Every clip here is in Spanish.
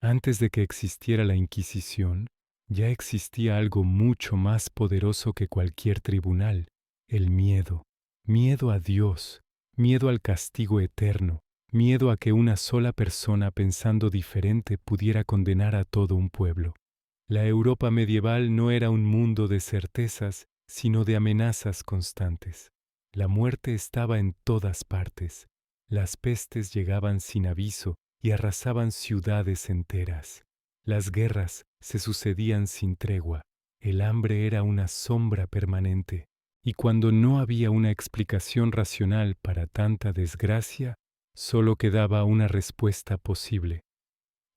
Antes de que existiera la Inquisición, ya existía algo mucho más poderoso que cualquier tribunal: el miedo. Miedo a Dios, miedo al castigo eterno, miedo a que una sola persona pensando diferente pudiera condenar a todo un pueblo. La Europa medieval no era un mundo de certezas, sino de amenazas constantes. La muerte estaba en todas partes. Las pestes llegaban sin aviso y arrasaban ciudades enteras. Las guerras se sucedían sin tregua. El hambre era una sombra permanente. Y cuando no había una explicación racional para tanta desgracia, solo quedaba una respuesta posible.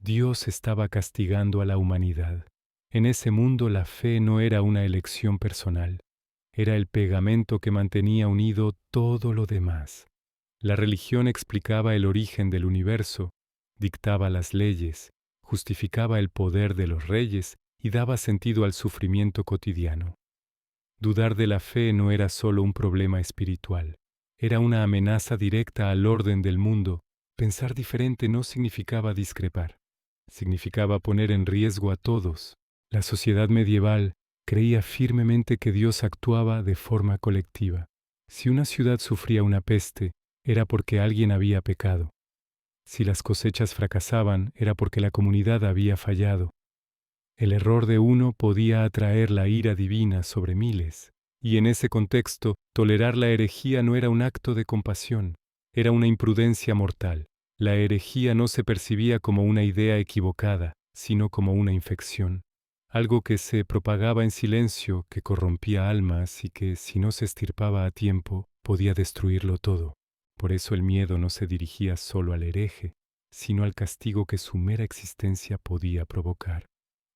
Dios estaba castigando a la humanidad. En ese mundo la fe no era una elección personal, era el pegamento que mantenía unido todo lo demás. La religión explicaba el origen del universo, dictaba las leyes, justificaba el poder de los reyes y daba sentido al sufrimiento cotidiano. Dudar de la fe no era solo un problema espiritual, era una amenaza directa al orden del mundo. Pensar diferente no significaba discrepar, significaba poner en riesgo a todos. La sociedad medieval creía firmemente que Dios actuaba de forma colectiva. Si una ciudad sufría una peste, era porque alguien había pecado. Si las cosechas fracasaban, era porque la comunidad había fallado. El error de uno podía atraer la ira divina sobre miles, y en ese contexto, tolerar la herejía no era un acto de compasión, era una imprudencia mortal. La herejía no se percibía como una idea equivocada, sino como una infección, algo que se propagaba en silencio, que corrompía almas y que, si no se extirpaba a tiempo, podía destruirlo todo. Por eso el miedo no se dirigía solo al hereje, sino al castigo que su mera existencia podía provocar.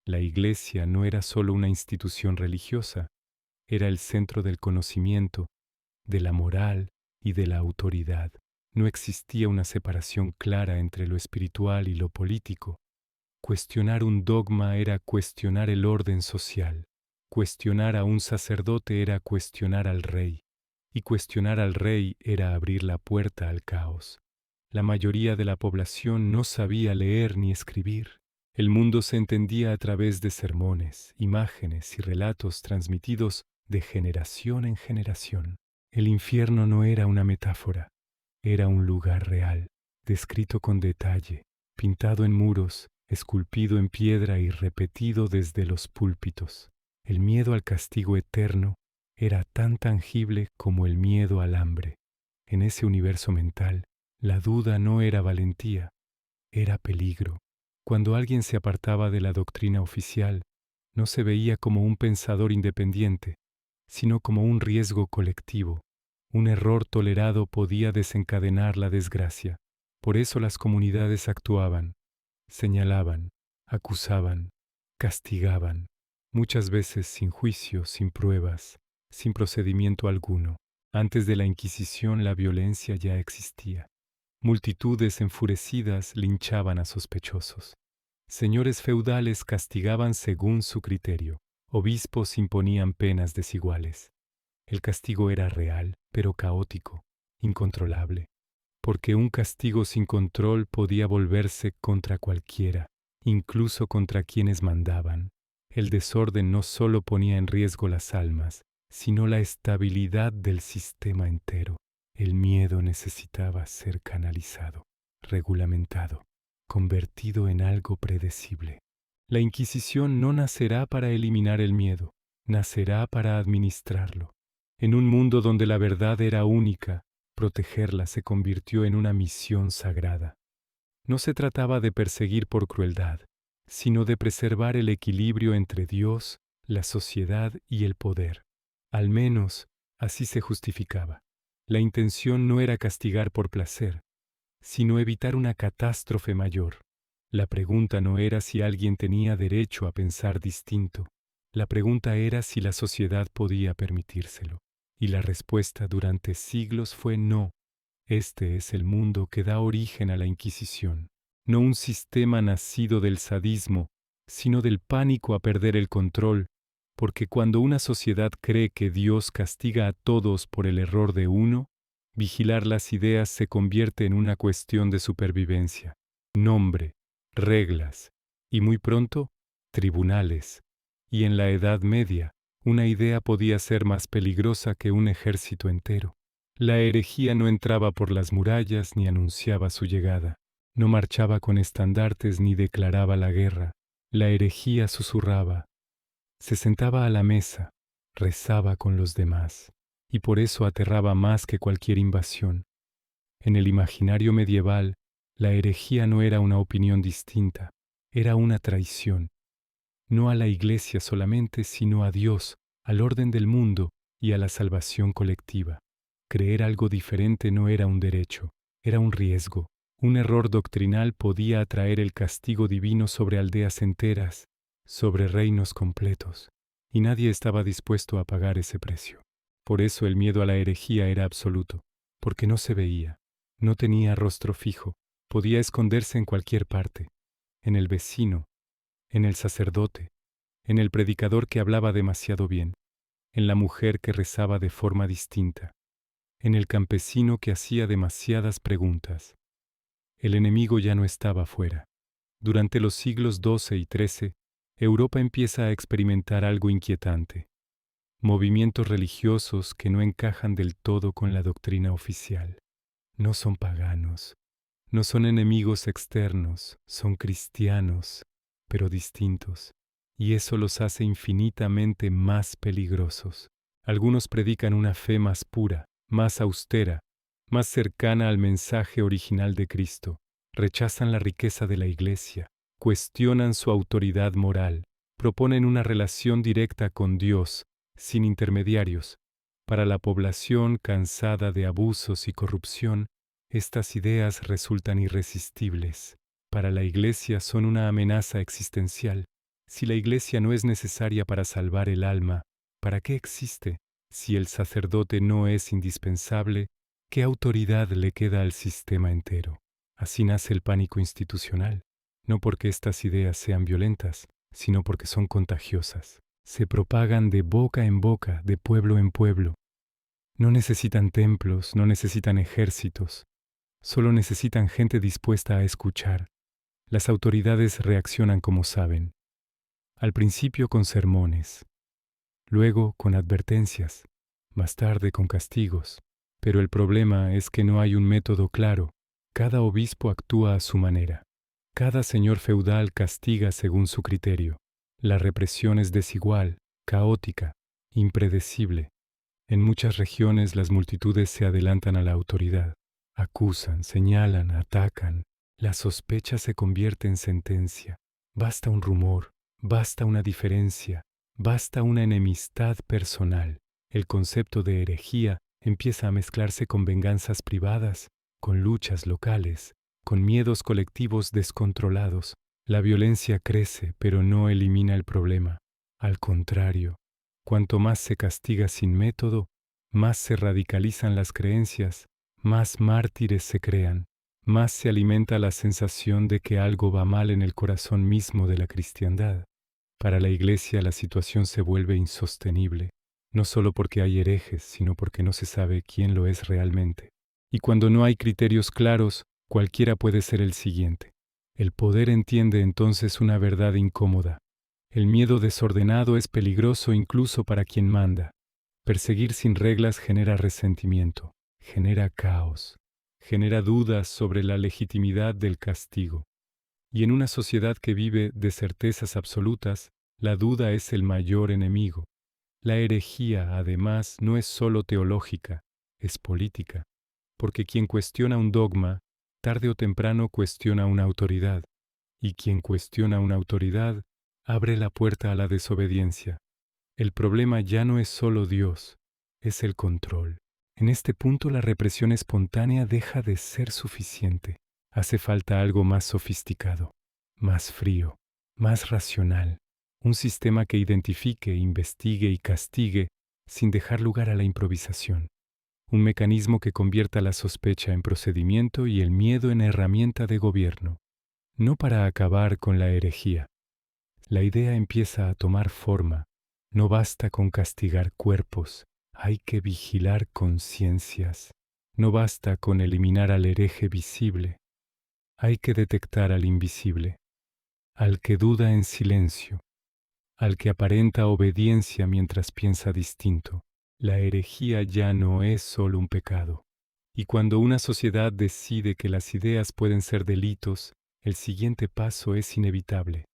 La Iglesia no era solo una institución religiosa, era el centro del conocimiento, de la moral y de la autoridad. No existía una separación clara entre lo espiritual y lo político. Cuestionar un dogma era cuestionar el orden social. Cuestionar a un sacerdote era cuestionar al rey. Y cuestionar al rey era abrir la puerta al caos. La mayoría de la población no sabía leer ni escribir. El mundo se entendía a través de sermones, imágenes y relatos transmitidos de generación en generación. El infierno no era una metáfora, era un lugar real, descrito con detalle, pintado en muros, esculpido en piedra y repetido desde los púlpitos. El miedo al castigo eterno era tan tangible como el miedo al hambre. En ese universo mental, la duda no era valentía, era peligro. Cuando alguien se apartaba de la doctrina oficial, no se veía como un pensador independiente, sino como un riesgo colectivo. Un error tolerado podía desencadenar la desgracia. Por eso las comunidades actuaban, señalaban, acusaban, castigaban, muchas veces sin juicio, sin pruebas, sin procedimiento alguno. Antes de la Inquisición la violencia ya existía. Multitudes enfurecidas linchaban a sospechosos. Señores feudales castigaban según su criterio. Obispos imponían penas desiguales. El castigo era real, pero caótico, incontrolable, porque un castigo sin control podía volverse contra cualquiera, incluso contra quienes mandaban. El desorden no solo ponía en riesgo las almas, sino la estabilidad del sistema entero. El miedo necesitaba ser canalizado, regulamentado, convertido en algo predecible. La Inquisición no nacerá para eliminar el miedo, nacerá para administrarlo. En un mundo donde la verdad era única, protegerla se convirtió en una misión sagrada. No se trataba de perseguir por crueldad, sino de preservar el equilibrio entre Dios, la sociedad y el poder. Al menos, así se justificaba. La intención no era castigar por placer, sino evitar una catástrofe mayor. La pregunta no era si alguien tenía derecho a pensar distinto. La pregunta era si la sociedad podía permitírselo. Y la respuesta durante siglos fue no. Este es el mundo que da origen a la Inquisición. No un sistema nacido del sadismo, sino del pánico a perder el control, porque cuando una sociedad cree que Dios castiga a todos por el error de uno, vigilar las ideas se convierte en una cuestión de supervivencia. Nombre, reglas, y muy pronto, tribunales. Y en la Edad Media, una idea podía ser más peligrosa que un ejército entero. La herejía no entraba por las murallas ni anunciaba su llegada. No marchaba con estandartes ni declaraba la guerra. La herejía susurraba. Se sentaba a la mesa, rezaba con los demás, y por eso aterraba más que cualquier invasión. En el imaginario medieval, la herejía no era una opinión distinta, era una traición. No a la Iglesia solamente, sino a Dios, al orden del mundo y a la salvación colectiva. Creer algo diferente no era un derecho, era un riesgo. Un error doctrinal podía atraer el castigo divino sobre aldeas enteras, sobre reinos completos, y nadie estaba dispuesto a pagar ese precio. Por eso el miedo a la herejía era absoluto, porque no se veía, no tenía rostro fijo, podía esconderse en cualquier parte, en el vecino, en el sacerdote, en el predicador que hablaba demasiado bien, en la mujer que rezaba de forma distinta, en el campesino que hacía demasiadas preguntas. El enemigo ya no estaba fuera. Durante los siglos XII y XIII, Europa empieza a experimentar algo inquietante. Movimientos religiosos que no encajan del todo con la doctrina oficial. No son paganos, no son enemigos externos, son cristianos, pero distintos, y eso los hace infinitamente más peligrosos. Algunos predican una fe más pura, más austera, más cercana al mensaje original de Cristo. Rechazan la riqueza de la Iglesia, cuestionan su autoridad moral, proponen una relación directa con Dios, sin intermediarios. Para la población cansada de abusos y corrupción, estas ideas resultan irresistibles. Para la Iglesia son una amenaza existencial. Si la Iglesia no es necesaria para salvar el alma, ¿para qué existe? Si el sacerdote no es indispensable, ¿qué autoridad le queda al sistema entero? Así nace el pánico institucional, no porque estas ideas sean violentas, sino porque son contagiosas. Se propagan de boca en boca, de pueblo en pueblo. No necesitan templos, no necesitan ejércitos, solo necesitan gente dispuesta a escuchar. Las autoridades reaccionan como saben. Al principio con sermones, luego con advertencias, más tarde con castigos. Pero el problema es que no hay un método claro. Cada obispo actúa a su manera. Cada señor feudal castiga según su criterio. La represión es desigual, caótica, impredecible. En muchas regiones las multitudes se adelantan a la autoridad. Acusan, señalan, atacan. La sospecha se convierte en sentencia. Basta un rumor, basta una diferencia, basta una enemistad personal. El concepto de herejía empieza a mezclarse con venganzas privadas, con luchas locales, con miedos colectivos descontrolados. La violencia crece, pero no elimina el problema. Al contrario, cuanto más se castiga sin método, más se radicalizan las creencias, más mártires se crean, más se alimenta la sensación de que algo va mal en el corazón mismo de la cristiandad. Para la Iglesia la situación se vuelve insostenible, no solo porque hay herejes, sino porque no se sabe quién lo es realmente. Y cuando no hay criterios claros, cualquiera puede ser el siguiente. El poder entiende entonces una verdad incómoda. El miedo desordenado es peligroso incluso para quien manda. Perseguir sin reglas genera resentimiento, genera caos, genera dudas sobre la legitimidad del castigo. Y en una sociedad que vive de certezas absolutas, la duda es el mayor enemigo. La herejía, además, no es solo teológica, es política, porque quien cuestiona un dogma, tarde o temprano cuestiona una autoridad, y quien cuestiona una autoridad, abre la puerta a la desobediencia. El problema ya no es solo Dios, es el control. En este punto la represión espontánea deja de ser suficiente. Hace falta algo más sofisticado, más frío, más racional. Un sistema que identifique, investigue y castigue sin dejar lugar a la improvisación. Un mecanismo que convierta la sospecha en procedimiento y el miedo en herramienta de gobierno. No para acabar con la herejía. La idea empieza a tomar forma. No basta con castigar cuerpos, hay que vigilar conciencias. No basta con eliminar al hereje visible, hay que detectar al invisible. al que duda en silencio, al que aparenta obediencia mientras piensa distinto. La herejía ya no es solo un pecado. Y cuando una sociedad decide que las ideas pueden ser delitos, el siguiente paso es inevitable: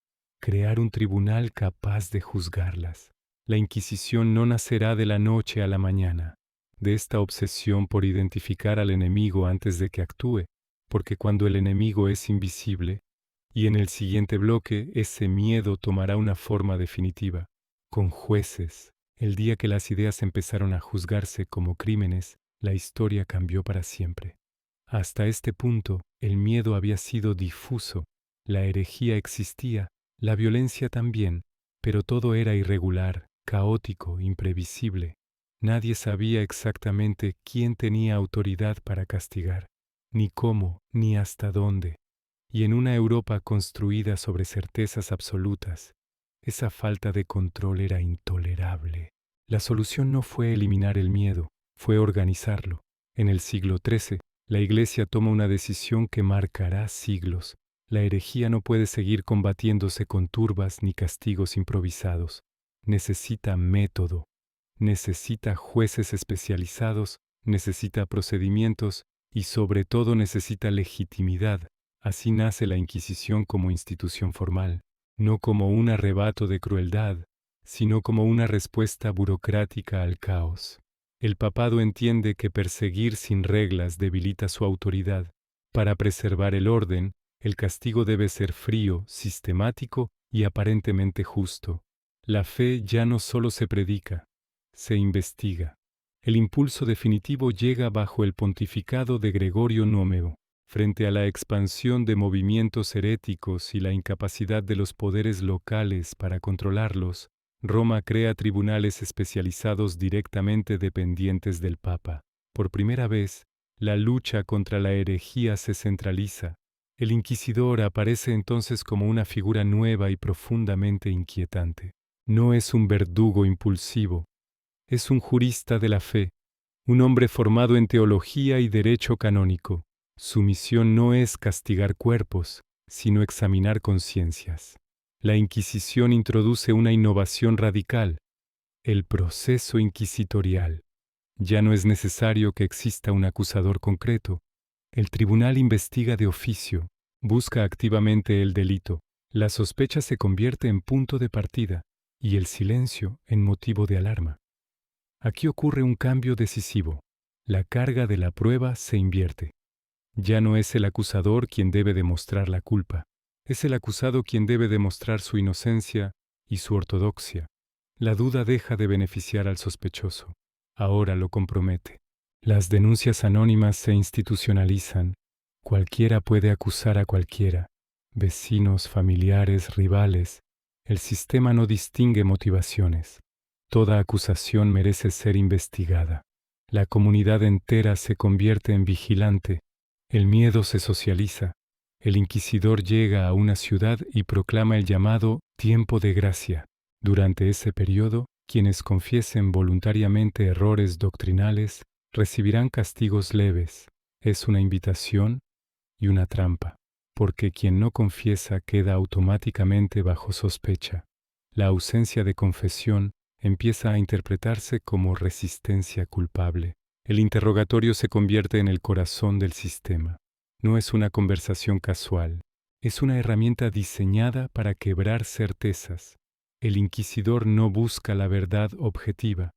crear un tribunal capaz de juzgarlas. La Inquisición no nacerá de la noche a la mañana, de esta obsesión por identificar al enemigo antes de que actúe, porque cuando el enemigo es invisible, y en el siguiente bloque ese miedo tomará una forma definitiva, con jueces. El día que las ideas empezaron a juzgarse como crímenes, la historia cambió para siempre. Hasta este punto, el miedo había sido difuso, la herejía existía, la violencia también, pero todo era irregular, caótico, imprevisible. Nadie sabía exactamente quién tenía autoridad para castigar, ni cómo, ni hasta dónde. Y en una Europa construida sobre certezas absolutas, esa falta de control era intolerable. La solución no fue eliminar el miedo, fue organizarlo. En el siglo XIII, la Iglesia toma una decisión que marcará siglos. La herejía no puede seguir combatiéndose con turbas ni castigos improvisados. Necesita método, necesita jueces especializados, necesita procedimientos y sobre todo necesita legitimidad. Así nace la Inquisición como institución formal, no como un arrebato de crueldad, sino como una respuesta burocrática al caos. El papado entiende que perseguir sin reglas debilita su autoridad. Para preservar el orden, el castigo debe ser frío, sistemático y aparentemente justo. La fe ya no solo se predica, se investiga. El impulso definitivo llega bajo el pontificado de Gregorio IX. Frente a la expansión de movimientos heréticos y la incapacidad de los poderes locales para controlarlos, Roma crea tribunales especializados directamente dependientes del Papa. Por primera vez, la lucha contra la herejía se centraliza. El inquisidor aparece entonces como una figura nueva y profundamente inquietante. No es un verdugo impulsivo, es un jurista de la fe, un hombre formado en teología y derecho canónico. Su misión no es castigar cuerpos, sino examinar conciencias. La Inquisición introduce una innovación radical: el proceso inquisitorial. Ya no es necesario que exista un acusador concreto. El tribunal investiga de oficio, busca activamente el delito. La sospecha se convierte en punto de partida y el silencio en motivo de alarma. Aquí ocurre un cambio decisivo. La carga de la prueba se invierte. Ya no es el acusador quien debe demostrar la culpa, es el acusado quien debe demostrar su inocencia y su ortodoxia. La duda deja de beneficiar al sospechoso, ahora lo compromete. Las denuncias anónimas se institucionalizan. Cualquiera puede acusar a cualquiera, vecinos, familiares, rivales. El sistema no distingue motivaciones. Toda acusación merece ser investigada. La comunidad entera se convierte en vigilante. El miedo se socializa. El inquisidor llega a una ciudad y proclama el llamado tiempo de gracia. Durante ese periodo, quienes confiesen voluntariamente errores doctrinales recibirán castigos leves. Es una invitación y una trampa, porque quien no confiesa queda automáticamente bajo sospecha. La ausencia de confesión empieza a interpretarse como resistencia culpable. El interrogatorio se convierte en el corazón del sistema. No es una conversación casual, es una herramienta diseñada para quebrar certezas. El inquisidor no busca la verdad objetiva,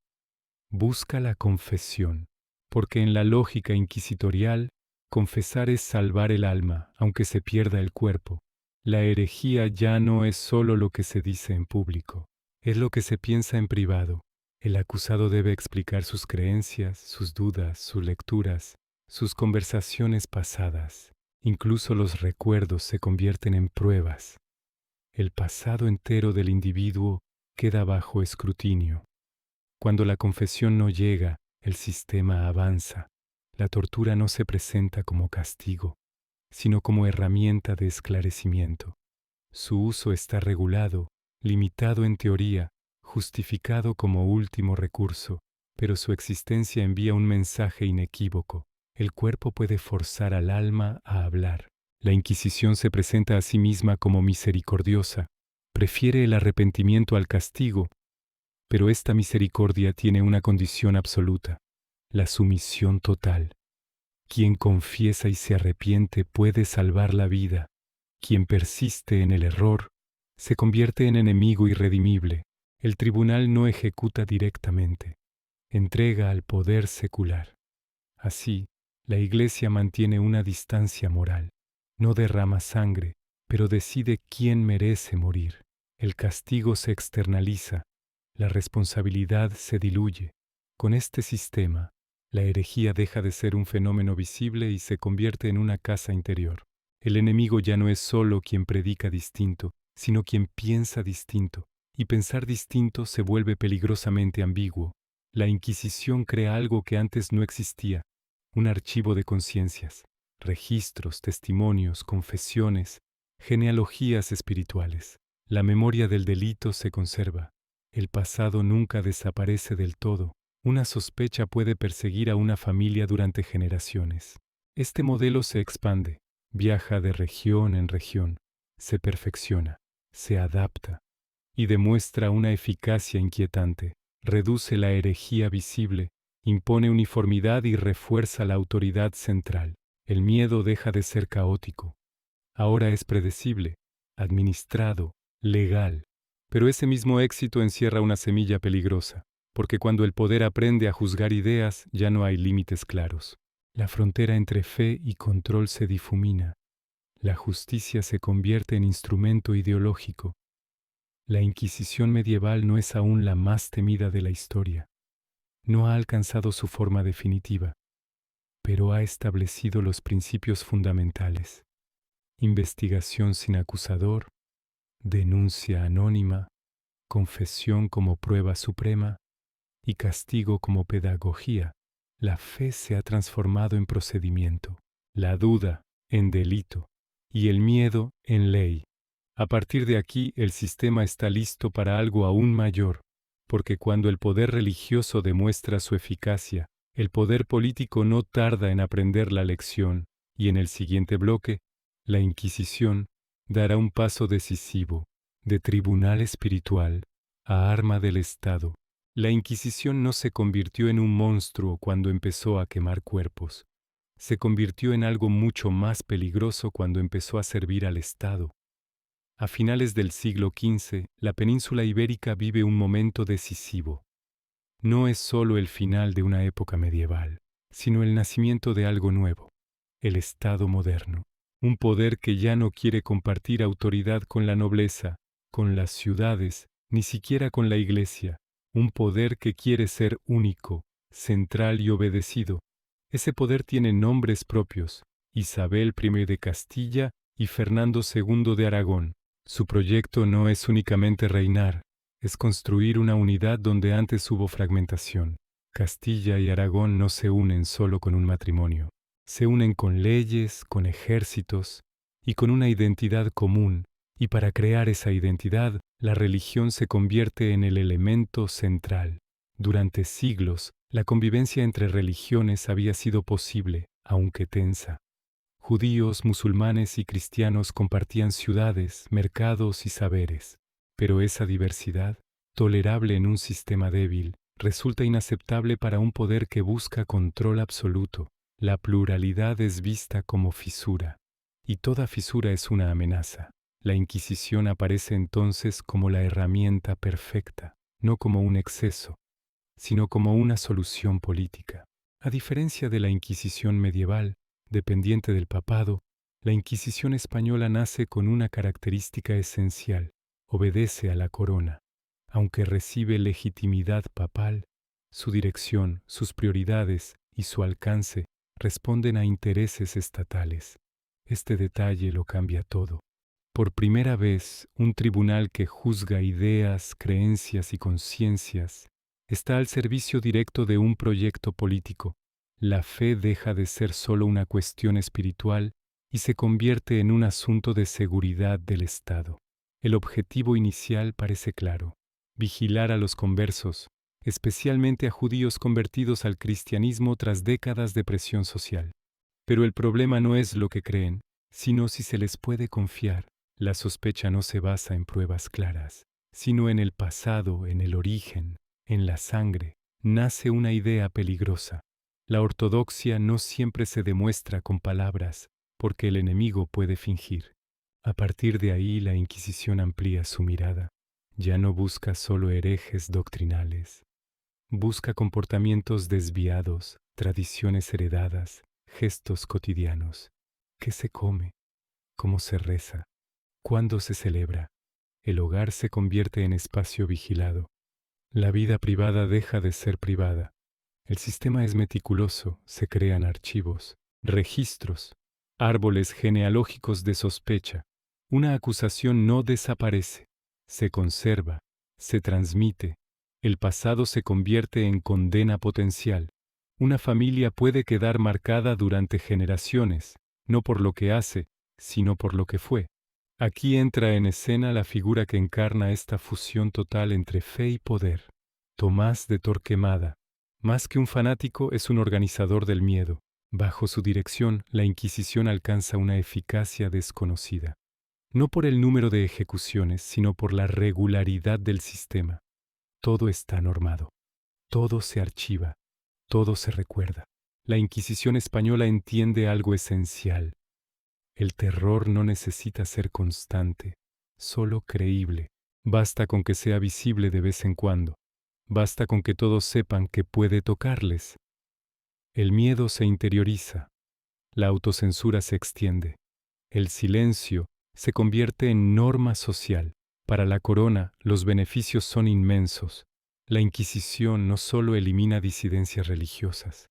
busca la confesión, porque en la lógica inquisitorial, confesar es salvar el alma, aunque se pierda el cuerpo. La herejía ya no es solo lo que se dice en público, es lo que se piensa en privado. El acusado debe explicar sus creencias, sus dudas, sus lecturas, sus conversaciones pasadas. Incluso los recuerdos se convierten en pruebas. El pasado entero del individuo queda bajo escrutinio. Cuando la confesión no llega, el sistema avanza. La tortura no se presenta como castigo, sino como herramienta de esclarecimiento. Su uso está regulado, limitado en teoría, justificado como último recurso, pero su existencia envía un mensaje inequívoco. El cuerpo puede forzar al alma a hablar. La Inquisición se presenta a sí misma como misericordiosa, prefiere el arrepentimiento al castigo, pero esta misericordia tiene una condición absoluta: la sumisión total. Quien confiesa y se arrepiente puede salvar la vida. Quien persiste en el error se convierte en enemigo irredimible. El tribunal no ejecuta directamente, entrega al poder secular. Así, la Iglesia mantiene una distancia moral. No derrama sangre, pero decide quién merece morir. El castigo se externaliza, la responsabilidad se diluye. Con este sistema, la herejía deja de ser un fenómeno visible y se convierte en una casa interior. El enemigo ya no es solo quien predica distinto, sino quien piensa distinto, y pensar distinto se vuelve peligrosamente ambiguo. La Inquisición crea algo que antes no existía: un archivo de conciencias, registros, testimonios, confesiones, genealogías espirituales. La memoria del delito se conserva. El pasado nunca desaparece del todo. Una sospecha puede perseguir a una familia durante generaciones. Este modelo se expande, viaja de región en región, se perfecciona, se adapta y demuestra una eficacia inquietante. Reduce la herejía visible, impone uniformidad y refuerza la autoridad central. El miedo deja de ser caótico. Ahora es predecible, administrado, legal. Pero ese mismo éxito encierra una semilla peligrosa, porque cuando el poder aprende a juzgar ideas, ya no hay límites claros. La frontera entre fe y control se difumina. La justicia se convierte en instrumento ideológico. La Inquisición medieval no es aún la más temida de la historia. No ha alcanzado su forma definitiva, pero ha establecido los principios fundamentales: investigación sin acusador, denuncia anónima, confesión como prueba suprema y castigo como pedagogía. La fe se ha transformado en procedimiento, la duda en delito y el miedo en ley. A partir de aquí, el sistema está listo para algo aún mayor, porque cuando el poder religioso demuestra su eficacia, el poder político no tarda en aprender la lección, y en el siguiente bloque, la Inquisición dará un paso decisivo, de tribunal espiritual a arma del Estado. La Inquisición no se convirtió en un monstruo cuando empezó a quemar cuerpos. Se convirtió en algo mucho más peligroso cuando empezó a servir al Estado. A finales del siglo XV, la península ibérica vive un momento decisivo. No es solo el final de una época medieval, sino el nacimiento de algo nuevo: el Estado moderno. Un poder que ya no quiere compartir autoridad con la nobleza, con las ciudades, ni siquiera con la Iglesia. Un poder que quiere ser único, central y obedecido. Ese poder tiene nombres propios: Isabel I de Castilla y Fernando II de Aragón. Su proyecto no es únicamente reinar, es construir una unidad donde antes hubo fragmentación. Castilla y Aragón no se unen solo con un matrimonio. Se unen con leyes, con ejércitos y con una identidad común, y para crear esa identidad, la religión se convierte en el elemento central. Durante siglos, la convivencia entre religiones había sido posible, aunque tensa. Judíos, musulmanes y cristianos compartían ciudades, mercados y saberes. Pero esa diversidad, tolerable en un sistema débil, resulta inaceptable para un poder que busca control absoluto. La pluralidad es vista como fisura, y toda fisura es una amenaza. La Inquisición aparece entonces como la herramienta perfecta, no como un exceso, sino como una solución política. A diferencia de la Inquisición medieval, dependiente del papado, la Inquisición española nace con una característica esencial: obedece a la corona. Aunque recibe legitimidad papal, su dirección, sus prioridades y su alcance responden a intereses estatales. Este detalle lo cambia todo. Por primera vez, un tribunal que juzga ideas, creencias y conciencias está al servicio directo de un proyecto político. La fe deja de ser solo una cuestión espiritual y se convierte en un asunto de seguridad del Estado. El objetivo inicial parece claro: vigilar a los conversos, especialmente a judíos convertidos al cristianismo tras décadas de presión social. Pero el problema no es lo que creen, sino si se les puede confiar. La sospecha no se basa en pruebas claras, sino en el pasado, en el origen, en la sangre. Nace una idea peligrosa. La ortodoxia no siempre se demuestra con palabras, porque el enemigo puede fingir. A partir de ahí la Inquisición amplía su mirada. Ya no busca solo herejes doctrinales. Busca comportamientos desviados, tradiciones heredadas, gestos cotidianos. ¿Qué se come? ¿Cómo se reza? ¿Cuándo se celebra? El hogar se convierte en espacio vigilado. La vida privada deja de ser privada. El sistema es meticuloso, se crean archivos, registros, árboles genealógicos de sospecha. Una acusación no desaparece, se conserva, se transmite. El pasado se convierte en condena potencial. Una familia puede quedar marcada durante generaciones, no por lo que hace, sino por lo que fue. Aquí entra en escena la figura que encarna esta fusión total entre fe y poder. Tomás de Torquemada. Más que un fanático, es un organizador del miedo. Bajo su dirección, la Inquisición alcanza una eficacia desconocida. No por el número de ejecuciones, sino por la regularidad del sistema. Todo está normado. Todo se archiva. Todo se recuerda. La Inquisición española entiende algo esencial. El terror no necesita ser constante, solo creíble. Basta con que sea visible de vez en cuando. Basta con que todos sepan que puede tocarles. El miedo se interioriza. La autocensura se extiende. El silencio se convierte en norma social. Para la corona, los beneficios son inmensos. La Inquisición no solo elimina disidencias religiosas,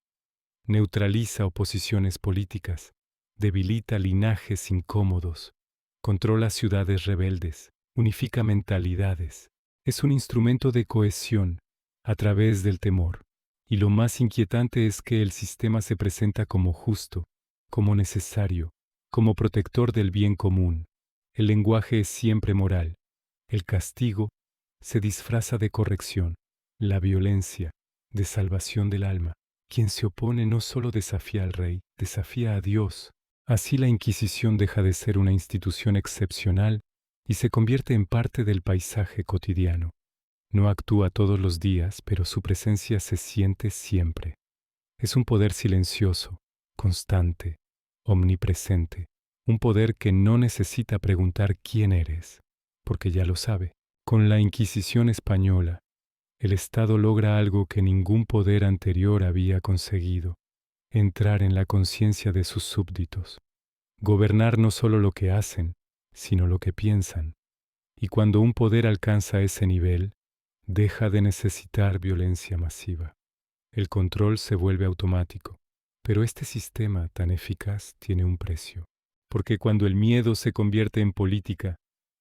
neutraliza oposiciones políticas, debilita linajes incómodos, controla ciudades rebeldes, unifica mentalidades. Es un instrumento de cohesión a través del temor. Y lo más inquietante es que el sistema se presenta como justo, como necesario, como protector del bien común. El lenguaje es siempre moral. El castigo se disfraza de corrección. La violencia, de salvación del alma. Quien se opone no solo desafía al rey, desafía a Dios. Así la Inquisición deja de ser una institución excepcional y se convierte en parte del paisaje cotidiano. No actúa todos los días, pero su presencia se siente siempre. Es un poder silencioso, constante, omnipresente. Un poder que no necesita preguntar quién eres, porque ya lo sabe. Con la Inquisición española, el Estado logra algo que ningún poder anterior había conseguido: entrar en la conciencia de sus súbditos. Gobernar no solo lo que hacen, sino lo que piensan. Y cuando un poder alcanza ese nivel, deja de necesitar violencia masiva. El control se vuelve automático. Pero este sistema tan eficaz tiene un precio. Porque cuando el miedo se convierte en política,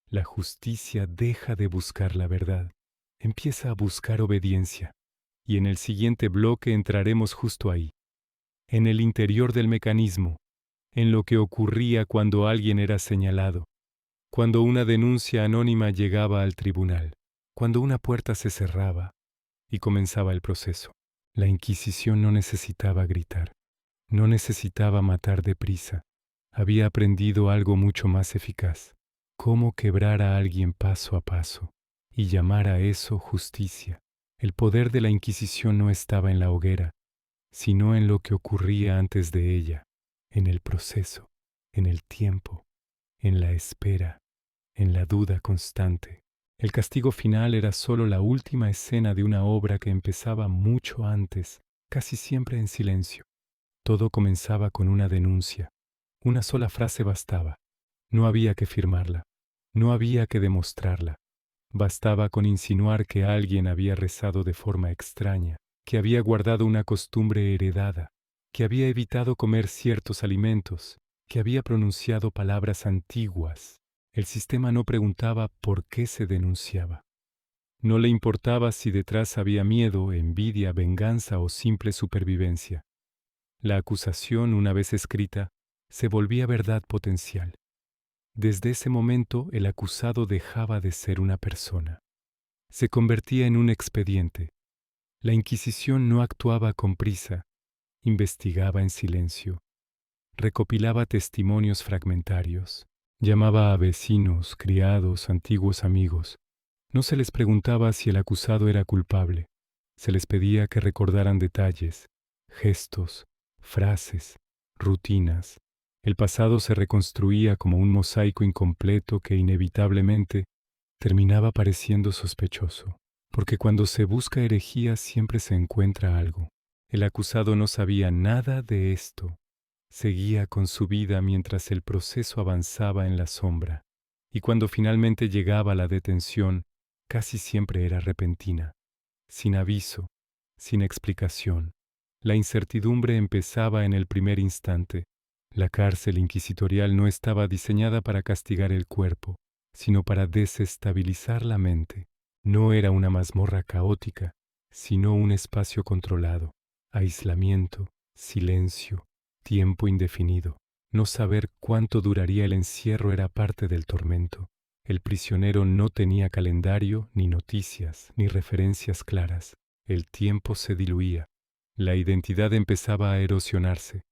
la justicia deja de buscar la verdad. Empieza a buscar obediencia. Y en el siguiente bloque entraremos justo ahí, en el interior del mecanismo, en lo que ocurría cuando alguien era señalado, cuando una denuncia anónima llegaba al tribunal, cuando una puerta se cerraba y comenzaba el proceso. La Inquisición no necesitaba gritar, no necesitaba matar deprisa. Había aprendido algo mucho más eficaz: cómo quebrar a alguien paso a paso y llamar a eso justicia. El poder de la Inquisición no estaba en la hoguera, sino en lo que ocurría antes de ella, en el proceso, en el tiempo, en la espera, en la duda constante. El castigo final era solo la última escena de una obra que empezaba mucho antes, casi siempre en silencio. Todo comenzaba con una denuncia. Una sola frase bastaba. No había que firmarla, no había que demostrarla. Bastaba con insinuar que alguien había rezado de forma extraña, que había guardado una costumbre heredada, que había evitado comer ciertos alimentos, que había pronunciado palabras antiguas. El sistema no preguntaba por qué se denunciaba. No le importaba si detrás había miedo, envidia, venganza o simple supervivencia. La acusación, una vez escrita, se volvía verdad potencial. Desde ese momento el acusado dejaba de ser una persona. Se convertía en un expediente. La Inquisición no actuaba con prisa, investigaba en silencio, recopilaba testimonios fragmentarios, llamaba a vecinos, criados, antiguos amigos. No se les preguntaba si el acusado era culpable. Se les pedía que recordaran detalles, gestos, frases, rutinas. El pasado se reconstruía como un mosaico incompleto que inevitablemente terminaba pareciendo sospechoso, porque cuando se busca herejía siempre se encuentra algo. El acusado no sabía nada de esto. Seguía con su vida mientras el proceso avanzaba en la sombra, y cuando finalmente llegaba la detención, casi siempre era repentina, sin aviso, sin explicación. La incertidumbre empezaba en el primer instante. La cárcel inquisitorial no estaba diseñada para castigar el cuerpo, sino para desestabilizar la mente. No era una mazmorra caótica, sino un espacio controlado, aislamiento, silencio, tiempo indefinido. No saber cuánto duraría el encierro era parte del tormento. El prisionero no tenía calendario, ni noticias, ni referencias claras. El tiempo se diluía. La identidad empezaba a erosionarse.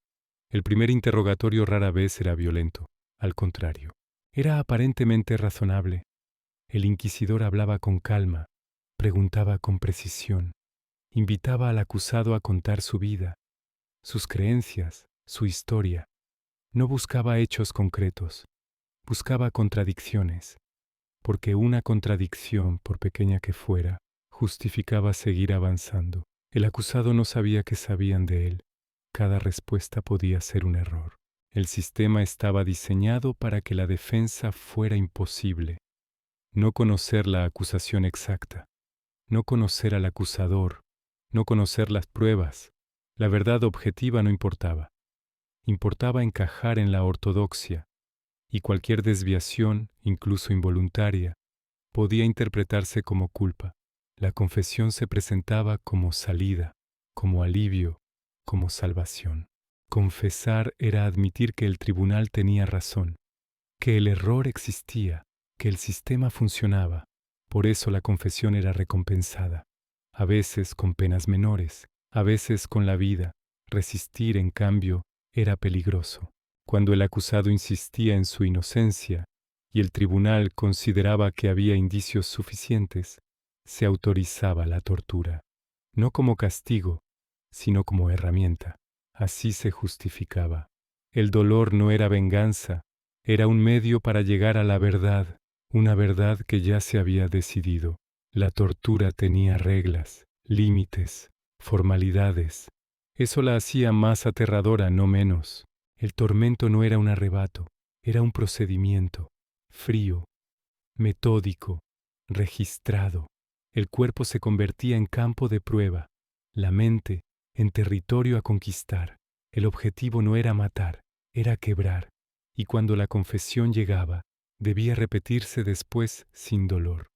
El primer interrogatorio rara vez era violento. Al contrario, era aparentemente razonable. El inquisidor hablaba con calma, preguntaba con precisión, invitaba al acusado a contar su vida, sus creencias, su historia. No buscaba hechos concretos, buscaba contradicciones, porque una contradicción, por pequeña que fuera, justificaba seguir avanzando. El acusado no sabía qué sabían de él. Cada respuesta podía ser un error. El sistema estaba diseñado para que la defensa fuera imposible. No conocer la acusación exacta, no conocer al acusador, no conocer las pruebas. La verdad objetiva no importaba. Importaba encajar en la ortodoxia, y cualquier desviación, incluso involuntaria, podía interpretarse como culpa. La confesión se presentaba como salida, como alivio, como salvación. Confesar era admitir que el tribunal tenía razón, que el error existía, que el sistema funcionaba. Por eso la confesión era recompensada, a veces con penas menores, a veces con la vida. Resistir, en cambio, era peligroso. Cuando el acusado insistía en su inocencia y el tribunal consideraba que había indicios suficientes, se autorizaba la tortura, no como castigo, sino como herramienta. Así se justificaba. El dolor no era venganza, era un medio para llegar a la verdad, una verdad que ya se había decidido. La tortura tenía reglas, límites, formalidades. Eso la hacía más aterradora, no menos. El tormento no era un arrebato, era un procedimiento, frío, metódico, registrado. El cuerpo se convertía en campo de prueba, la mente en territorio a conquistar. El objetivo no era matar, era quebrar, y cuando la confesión llegaba, debía repetirse después sin dolor.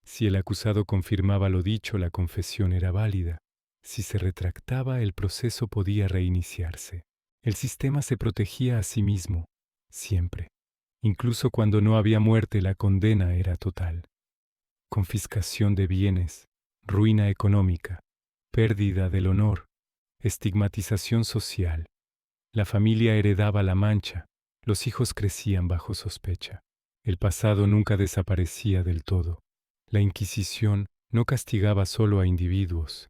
Si el acusado confirmaba lo dicho, la confesión era válida. Si se retractaba, el proceso podía reiniciarse. El sistema se protegía a sí mismo, siempre. Incluso cuando no había muerte, la condena era total. Confiscación de bienes, ruina económica, pérdida del honor, estigmatización social. La familia heredaba la mancha, los hijos crecían bajo sospecha. El pasado nunca desaparecía del todo. La Inquisición no castigaba solo a individuos,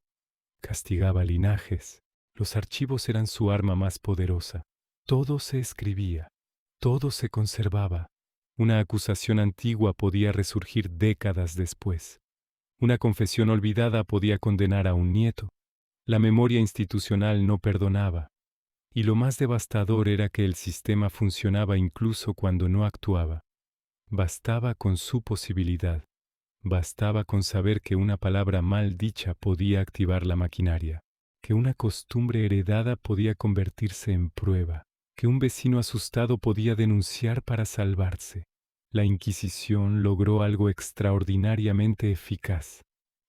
castigaba linajes. Los archivos eran su arma más poderosa. Todo se escribía, todo se conservaba. Una acusación antigua podía resurgir décadas después. Una confesión olvidada podía condenar a un nieto. La memoria institucional no perdonaba. Y lo más devastador era que el sistema funcionaba incluso cuando no actuaba. Bastaba con su posibilidad. Bastaba con saber que una palabra mal dicha podía activar la maquinaria, que una costumbre heredada podía convertirse en prueba, que un vecino asustado podía denunciar para salvarse. La Inquisición logró algo extraordinariamente eficaz.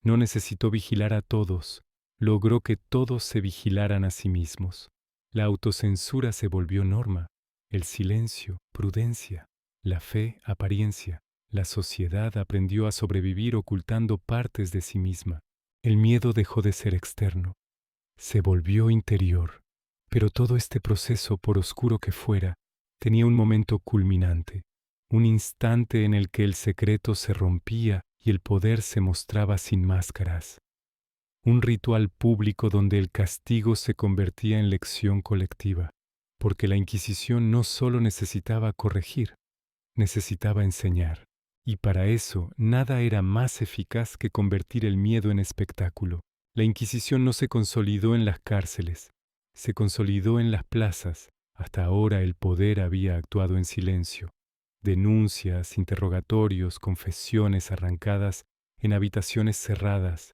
No necesitó vigilar a todos, logró que todos se vigilaran a sí mismos. La autocensura se volvió norma, el silencio, prudencia, la fe, apariencia. La sociedad aprendió a sobrevivir ocultando partes de sí misma. El miedo dejó de ser externo, se volvió interior. Pero todo este proceso, por oscuro que fuera, tenía un momento culminante, un instante en el que el secreto se rompía y el poder se mostraba sin máscaras. Un ritual público donde el castigo se convertía en lección colectiva, porque la Inquisición no solo necesitaba corregir, necesitaba enseñar. Y para eso nada era más eficaz que convertir el miedo en espectáculo. La Inquisición no se consolidó en las cárceles, se consolidó en las plazas. Hasta ahora el poder había actuado en silencio. Denuncias, interrogatorios, confesiones arrancadas en habitaciones cerradas.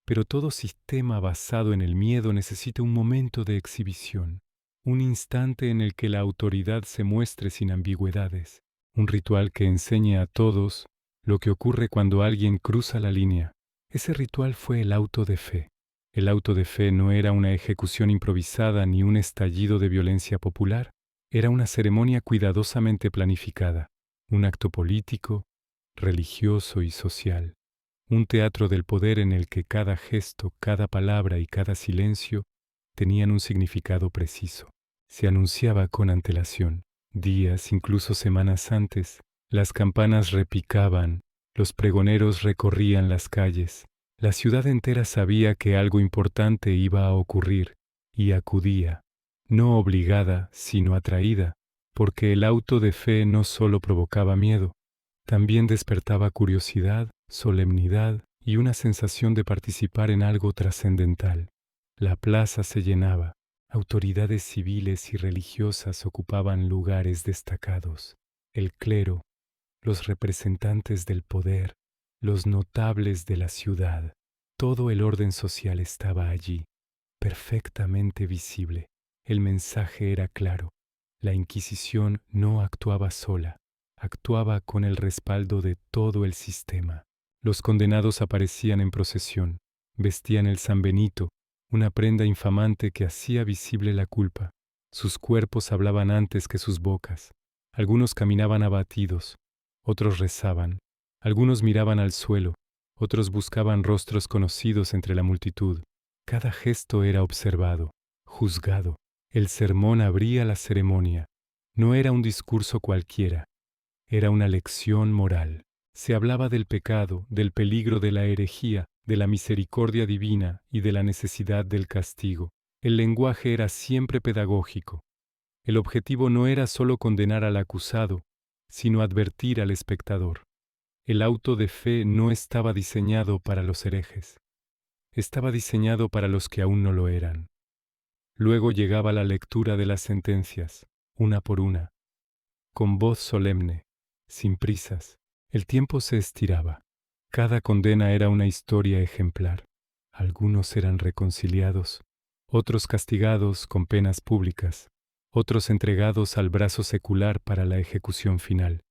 Pero todo sistema basado en el miedo necesita un momento de exhibición, un instante en el que la autoridad se muestre sin ambigüedades, un ritual que enseñe a todos lo que ocurre cuando alguien cruza la línea. Ese ritual fue el auto de fe. El auto de fe no era una ejecución improvisada ni un estallido de violencia popular, era una ceremonia cuidadosamente planificada, un acto político, religioso y social. Un teatro del poder en el que cada gesto, cada palabra y cada silencio tenían un significado preciso. Se anunciaba con antelación. Días, incluso semanas antes, las campanas repicaban, los pregoneros recorrían las calles. La ciudad entera sabía que algo importante iba a ocurrir y acudía, no obligada, sino atraída, porque el auto de fe no solo provocaba miedo, también despertaba curiosidad, solemnidad y una sensación de participar en algo trascendental. La plaza se llenaba, autoridades civiles y religiosas ocupaban lugares destacados. El clero, los representantes del poder, los notables de la ciudad, todo el orden social estaba allí, perfectamente visible. El mensaje era claro. La Inquisición no actuaba sola. Actuaba con el respaldo de todo el sistema. Los condenados aparecían en procesión, vestían el San Benito, una prenda infamante que hacía visible la culpa. Sus cuerpos hablaban antes que sus bocas. Algunos caminaban abatidos, otros rezaban, algunos miraban al suelo, otros buscaban rostros conocidos entre la multitud. Cada gesto era observado, juzgado. El sermón abría la ceremonia. No era un discurso cualquiera. Era una lección moral. Se hablaba del pecado, del peligro de la herejía, de la misericordia divina y de la necesidad del castigo. El lenguaje era siempre pedagógico. El objetivo no era solo condenar al acusado, sino advertir al espectador. El auto de fe no estaba diseñado para los herejes. Estaba diseñado para los que aún no lo eran. Luego llegaba la lectura de las sentencias, una por una, con voz solemne, sin prisas. El tiempo se estiraba. Cada condena era una historia ejemplar. Algunos eran reconciliados, otros castigados con penas públicas, otros entregados al brazo secular para la ejecución final.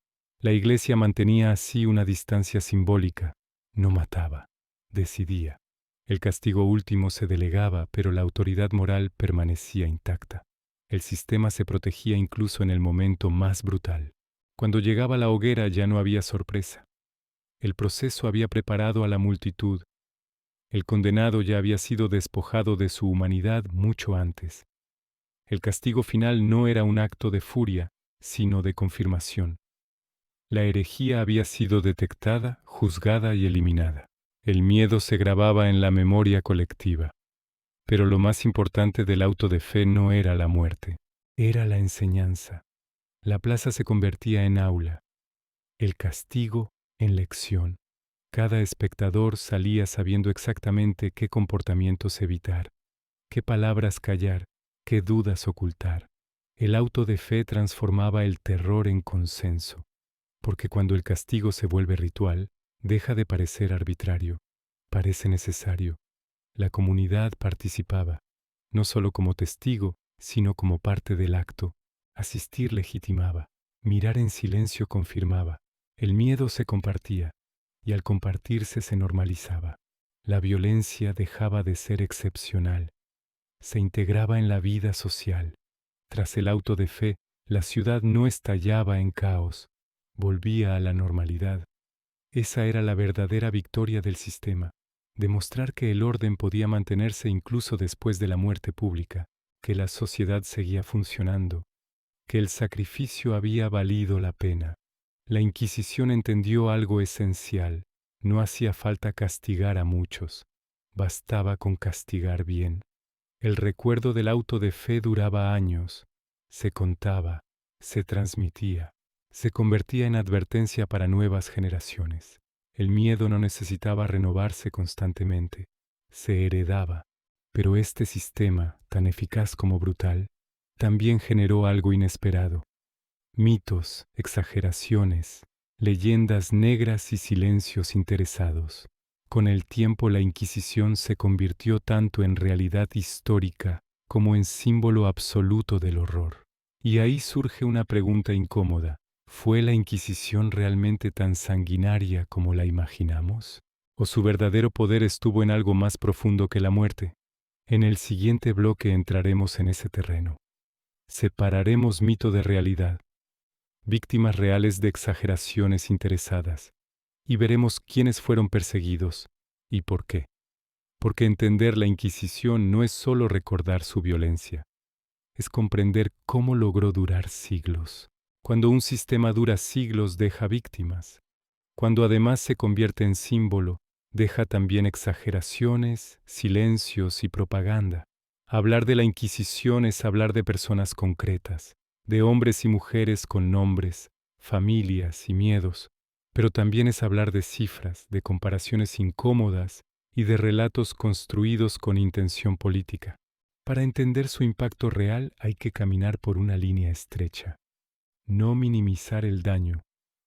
La Iglesia mantenía así una distancia simbólica. No mataba, decidía. El castigo último se delegaba, pero la autoridad moral permanecía intacta. El sistema se protegía incluso en el momento más brutal. Cuando llegaba la hoguera ya no había sorpresa. El proceso había preparado a la multitud. El condenado ya había sido despojado de su humanidad mucho antes. El castigo final no era un acto de furia, sino de confirmación. La herejía había sido detectada, juzgada y eliminada. El miedo se grababa en la memoria colectiva. Pero lo más importante del auto de fe no era la muerte, era la enseñanza. La plaza se convertía en aula, el castigo en lección. Cada espectador salía sabiendo exactamente qué comportamientos evitar, qué palabras callar, qué dudas ocultar. El auto de fe transformaba el terror en consenso, porque cuando el castigo se vuelve ritual, deja de parecer arbitrario, parece necesario. La comunidad participaba, no solo como testigo, sino como parte del acto. Asistir legitimaba, mirar en silencio confirmaba. El miedo se compartía, y al compartirse se normalizaba. La violencia dejaba de ser excepcional, se integraba en la vida social. Tras el auto de fe, la ciudad no estallaba en caos, volvía a la normalidad. Esa era la verdadera victoria del sistema, demostrar que el orden podía mantenerse incluso después de la muerte pública. que la sociedad seguía funcionando, que el sacrificio había valido la pena. La Inquisición entendió algo esencial: no hacía falta castigar a muchos, bastaba con castigar bien. El recuerdo del auto de fe duraba años, se contaba, se transmitía, se convertía en advertencia para nuevas generaciones. El miedo no necesitaba renovarse constantemente, se heredaba. Pero este sistema, tan eficaz como brutal, también generó algo inesperado: mitos, exageraciones, leyendas negras y silencios interesados. Con el tiempo la Inquisición se convirtió tanto en realidad histórica como en símbolo absoluto del horror. Y ahí surge una pregunta incómoda: ¿fue la Inquisición realmente tan sanguinaria como la imaginamos? ¿O su verdadero poder estuvo en algo más profundo que la muerte? En el siguiente bloque entraremos en ese terreno. Separaremos mito de realidad, víctimas reales de exageraciones interesadas, y veremos quiénes fueron perseguidos y por qué. Porque entender la Inquisición no es solo recordar su violencia, es comprender cómo logró durar siglos. Cuando un sistema dura siglos, deja víctimas. Cuando además se convierte en símbolo, deja también exageraciones, silencios y propaganda. Hablar de la Inquisición es hablar de personas concretas, de hombres y mujeres con nombres, familias y miedos, pero también es hablar de cifras, de comparaciones incómodas y de relatos construidos con intención política. Para entender su impacto real hay que caminar por una línea estrecha. No minimizar el daño,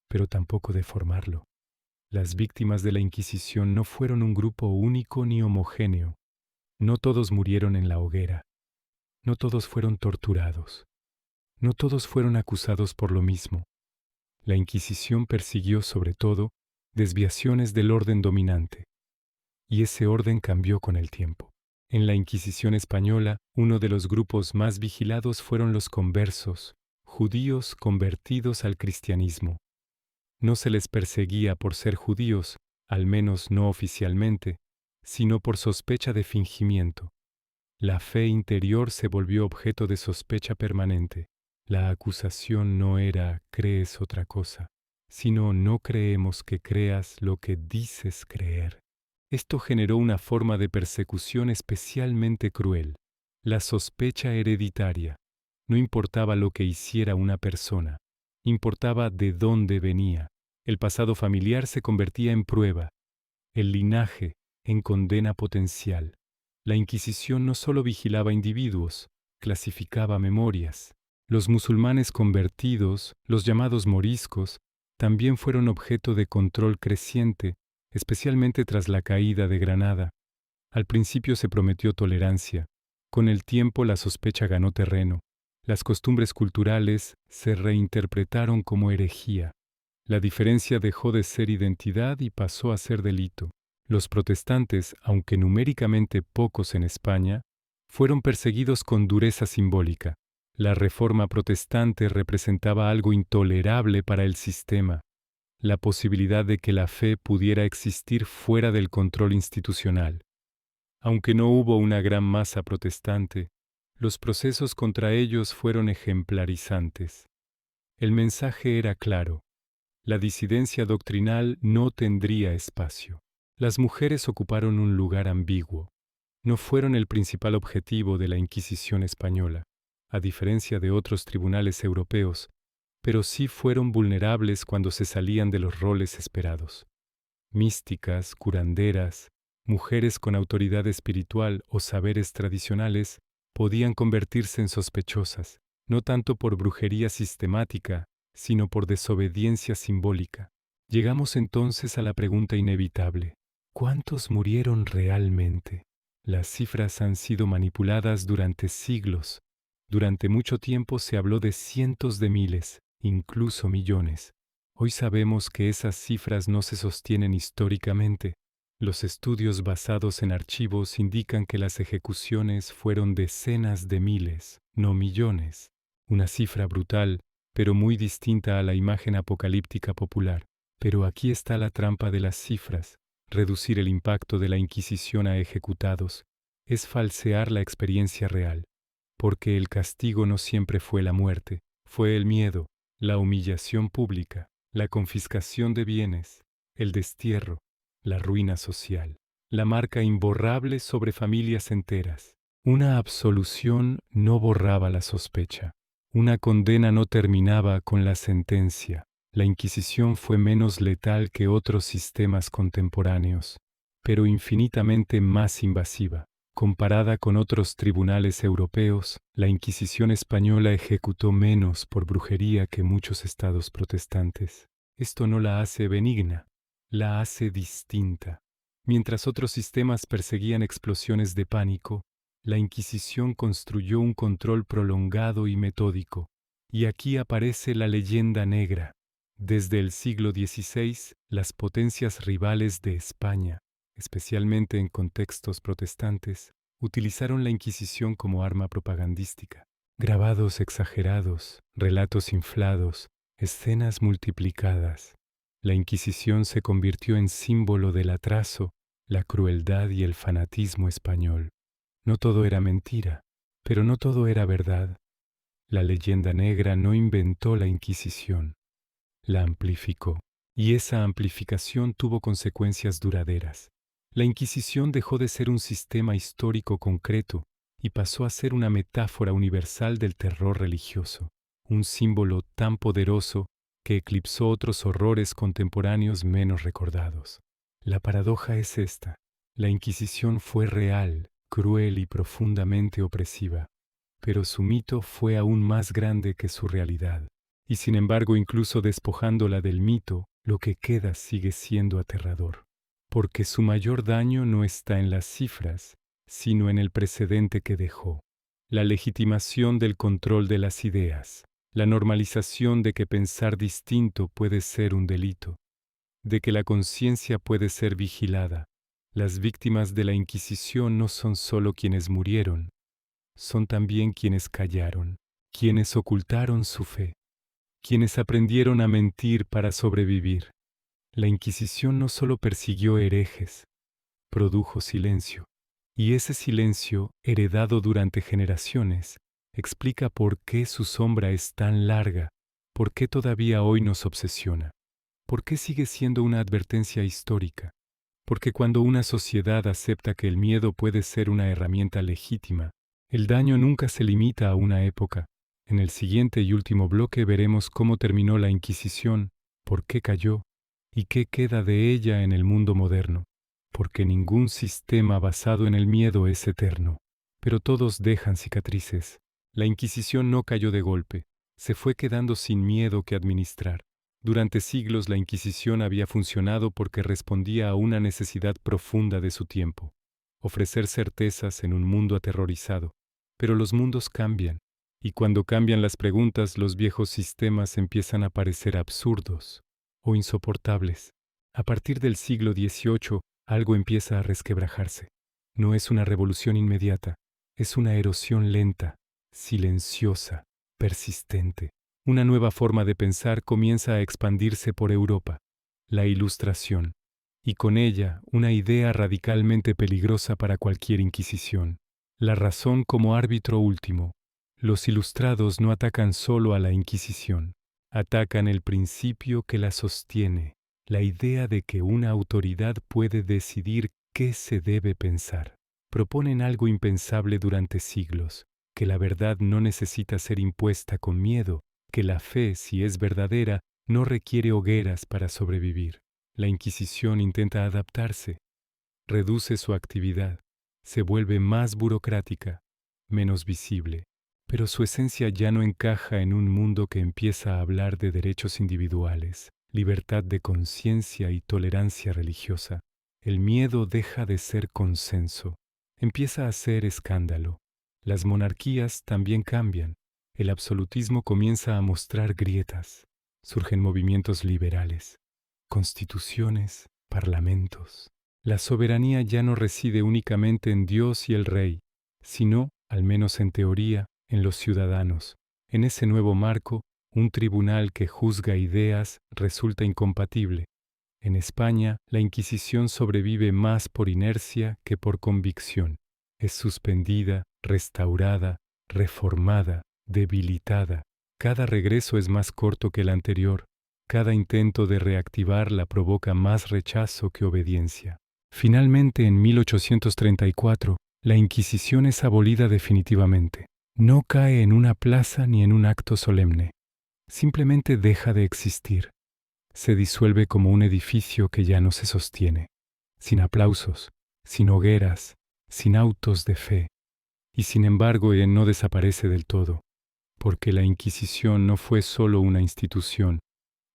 pero tampoco deformarlo. Las víctimas de la Inquisición no fueron un grupo único ni homogéneo. No todos murieron en la hoguera. No todos fueron torturados. No todos fueron acusados por lo mismo. La Inquisición persiguió sobre todo desviaciones del orden dominante. Y ese orden cambió con el tiempo. En la Inquisición española, uno de los grupos más vigilados fueron los conversos, judíos convertidos al cristianismo. No se les perseguía por ser judíos, al menos no oficialmente, sino por sospecha de fingimiento. La fe interior se volvió objeto de sospecha permanente. La acusación no era «crees otra cosa», sino «no creemos que creas lo que dices creer». Esto generó una forma de persecución especialmente cruel: la sospecha hereditaria. No importaba lo que hiciera una persona, importaba de dónde venía. El pasado familiar se convertía en prueba, el linaje en condena potencial. La Inquisición no solo vigilaba individuos, clasificaba memorias. Los musulmanes convertidos, los llamados moriscos, también fueron objeto de control creciente, especialmente tras la caída de Granada. Al principio se prometió tolerancia. Con el tiempo la sospecha ganó terreno. Las costumbres culturales se reinterpretaron como herejía. La diferencia dejó de ser identidad y pasó a ser delito. Los protestantes, aunque numéricamente pocos en España, fueron perseguidos con dureza simbólica. La reforma protestante representaba algo intolerable para el sistema: la posibilidad de que la fe pudiera existir fuera del control institucional. Aunque no hubo una gran masa protestante, los procesos contra ellos fueron ejemplarizantes. El mensaje era claro: la disidencia doctrinal no tendría espacio. Las mujeres ocuparon un lugar ambiguo. No fueron el principal objetivo de la Inquisición española, a diferencia de otros tribunales europeos, pero sí fueron vulnerables cuando se salían de los roles esperados. Místicas, curanderas, mujeres con autoridad espiritual o saberes tradicionales podían convertirse en sospechosas, no tanto por brujería sistemática, sino por desobediencia simbólica. Llegamos entonces a la pregunta inevitable: ¿cuántos murieron realmente? Las cifras han sido manipuladas durante siglos. Durante mucho tiempo se habló de cientos de miles, incluso millones. Hoy sabemos que esas cifras no se sostienen históricamente. Los estudios basados en archivos indican que las ejecuciones fueron decenas de miles, no millones. Una cifra brutal, pero muy distinta a la imagen apocalíptica popular. Pero aquí está la trampa de las cifras. Reducir el impacto de la Inquisición a ejecutados es falsear la experiencia real. porque el castigo no siempre fue la muerte, fue el miedo, la humillación pública, la confiscación de bienes, el destierro, la ruina social, la marca imborrable sobre familias enteras. Una absolución no borraba la sospecha. Una condena no terminaba con la sentencia. La Inquisición fue menos letal que otros sistemas contemporáneos, pero infinitamente más invasiva. Comparada con otros tribunales europeos, la Inquisición española ejecutó menos por brujería que muchos estados protestantes. Esto no la hace benigna, la hace distinta. Mientras otros sistemas perseguían explosiones de pánico, la Inquisición construyó un control prolongado y metódico. Y aquí aparece la leyenda negra. Desde el siglo XVI, las potencias rivales de España, especialmente en contextos protestantes, utilizaron la Inquisición como arma propagandística. Grabados exagerados, relatos inflados, escenas multiplicadas. La Inquisición se convirtió en símbolo del atraso, la crueldad y el fanatismo español. No todo era mentira, pero no todo era verdad. La leyenda negra no inventó la Inquisición, la amplificó, y esa amplificación tuvo consecuencias duraderas. La Inquisición dejó de ser un sistema histórico concreto y pasó a ser una metáfora universal del terror religioso, un símbolo tan poderoso que eclipsó otros horrores contemporáneos menos recordados. La paradoja es esta: la Inquisición fue real, cruel y profundamente opresiva, pero su mito fue aún más grande que su realidad. Y sin embargo, incluso despojándola del mito, lo que queda sigue siendo aterrador. Porque su mayor daño no está en las cifras, sino en el precedente que dejó. La legitimación del control de las ideas, la normalización de que pensar distinto puede ser un delito, de que la conciencia puede ser vigilada. Las víctimas de la Inquisición no son solo quienes murieron, son también quienes callaron, quienes ocultaron su fe, quienes aprendieron a mentir para sobrevivir. La Inquisición no solo persiguió herejes, produjo silencio. Y ese silencio, heredado durante generaciones, explica por qué su sombra es tan larga, por qué todavía hoy nos obsesiona, por qué sigue siendo una advertencia histórica. Porque cuando una sociedad acepta que el miedo puede ser una herramienta legítima, el daño nunca se limita a una época. En el siguiente y último bloque veremos cómo terminó la Inquisición, por qué cayó, y qué queda de ella en el mundo moderno. Porque ningún sistema basado en el miedo es eterno, pero todos dejan cicatrices. La Inquisición no cayó de golpe, se fue quedando sin miedo que administrar. Durante siglos la Inquisición había funcionado porque respondía a una necesidad profunda de su tiempo: ofrecer certezas en un mundo aterrorizado. Pero los mundos cambian, y cuando cambian las preguntas, los viejos sistemas empiezan a parecer absurdos o insoportables. A partir del siglo XVIII, algo empieza a resquebrajarse. No es una revolución inmediata, es una erosión lenta, silenciosa, persistente. Una nueva forma de pensar comienza a expandirse por Europa: la Ilustración, y con ella una idea radicalmente peligrosa para cualquier inquisición: la razón como árbitro último. Los ilustrados no atacan solo a la Inquisición, atacan el principio que la sostiene, la idea de que una autoridad puede decidir qué se debe pensar. Proponen algo impensable durante siglos: que la verdad no necesita ser impuesta con miedo, que la fe, si es verdadera, no requiere hogueras para sobrevivir. La Inquisición intenta adaptarse, reduce su actividad, se vuelve más burocrática, menos visible, pero su esencia ya no encaja en un mundo que empieza a hablar de derechos individuales, libertad de conciencia y tolerancia religiosa. El miedo deja de ser consenso, empieza a ser escándalo. Las monarquías también cambian. El absolutismo comienza a mostrar grietas. Surgen movimientos liberales, constituciones, parlamentos. La soberanía ya no reside únicamente en Dios y el rey, sino, al menos en teoría, en los ciudadanos. En ese nuevo marco, un tribunal que juzga ideas resulta incompatible. En España, la Inquisición sobrevive más por inercia que por convicción. Es suspendida, restaurada, reformada, debilitada. Cada regreso es más corto que el anterior. Cada intento de reactivarla provoca más rechazo que obediencia. Finalmente, en 1834, la Inquisición es abolida definitivamente. No cae en una plaza ni en un acto solemne. Simplemente deja de existir. Se disuelve como un edificio que ya no se sostiene, sin aplausos, sin hogueras, sin autos de fe. Y sin embargo, no desaparece del todo, porque la Inquisición no fue solo una institución,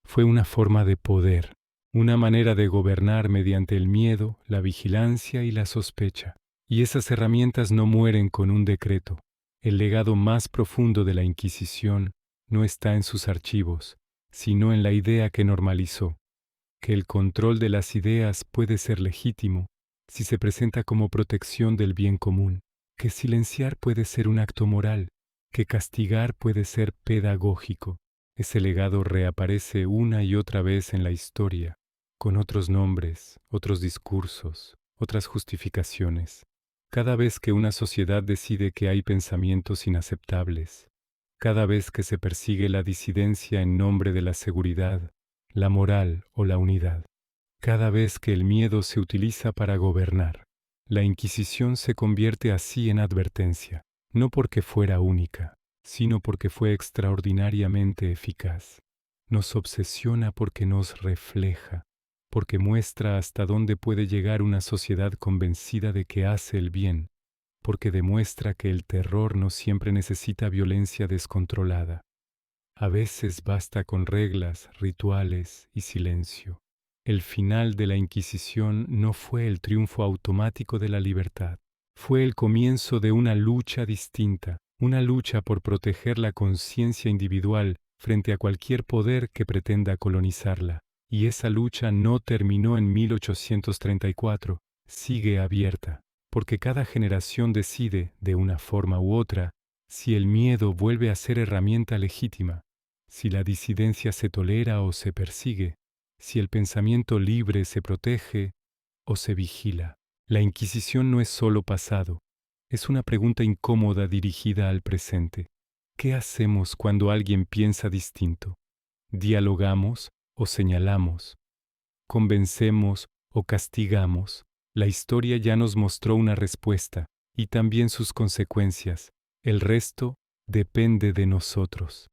fue una forma de poder, una manera de gobernar mediante el miedo, la vigilancia y la sospecha. Y esas herramientas no mueren con un decreto. El legado más profundo de la Inquisición no está en sus archivos, sino en la idea que normalizó, que el control de las ideas puede ser legítimo si se presenta como protección del bien común, que silenciar puede ser un acto moral, que castigar puede ser pedagógico. Ese legado reaparece una y otra vez en la historia, con otros nombres, otros discursos, otras justificaciones. Cada vez que una sociedad decide que hay pensamientos inaceptables, cada vez que se persigue la disidencia en nombre de la seguridad, la moral o la unidad, cada vez que el miedo se utiliza para gobernar, la Inquisición se convierte así en advertencia, no porque fuera única, sino porque fue extraordinariamente eficaz. Nos obsesiona porque nos refleja, porque muestra hasta dónde puede llegar una sociedad convencida de que hace el bien, porque demuestra que el terror no siempre necesita violencia descontrolada. A veces basta con reglas, rituales y silencio. El final de la Inquisición no fue el triunfo automático de la libertad, fue el comienzo de una lucha distinta, una lucha por proteger la conciencia individual frente a cualquier poder que pretenda colonizarla. Y esa lucha no terminó en 1834, sigue abierta, porque cada generación decide, de una forma u otra, si el miedo vuelve a ser herramienta legítima, si la disidencia se tolera o se persigue, si el pensamiento libre se protege o se vigila. La Inquisición no es solo pasado, es una pregunta incómoda dirigida al presente. ¿Qué hacemos cuando alguien piensa distinto? ¿Dialogamos o señalamos? ¿Convencemos o castigamos? La historia ya nos mostró una respuesta y también sus consecuencias. El resto depende de nosotros.